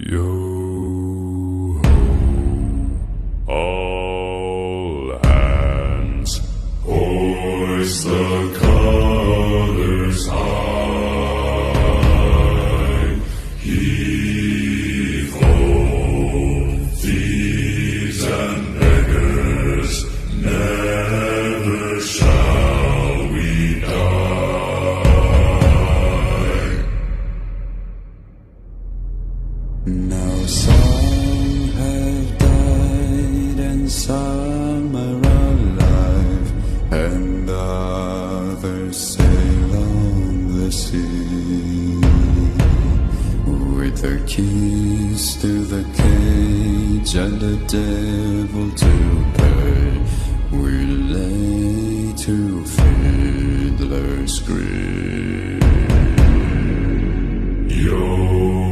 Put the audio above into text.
Yo ho, all hands, hoist the colors high. Heave ho, thieves and beggars, never shall we die. Now some have died and some are alive, and others sail on the sea. With their keys to the cage and the devil to pay, we lay to fiddler's grave.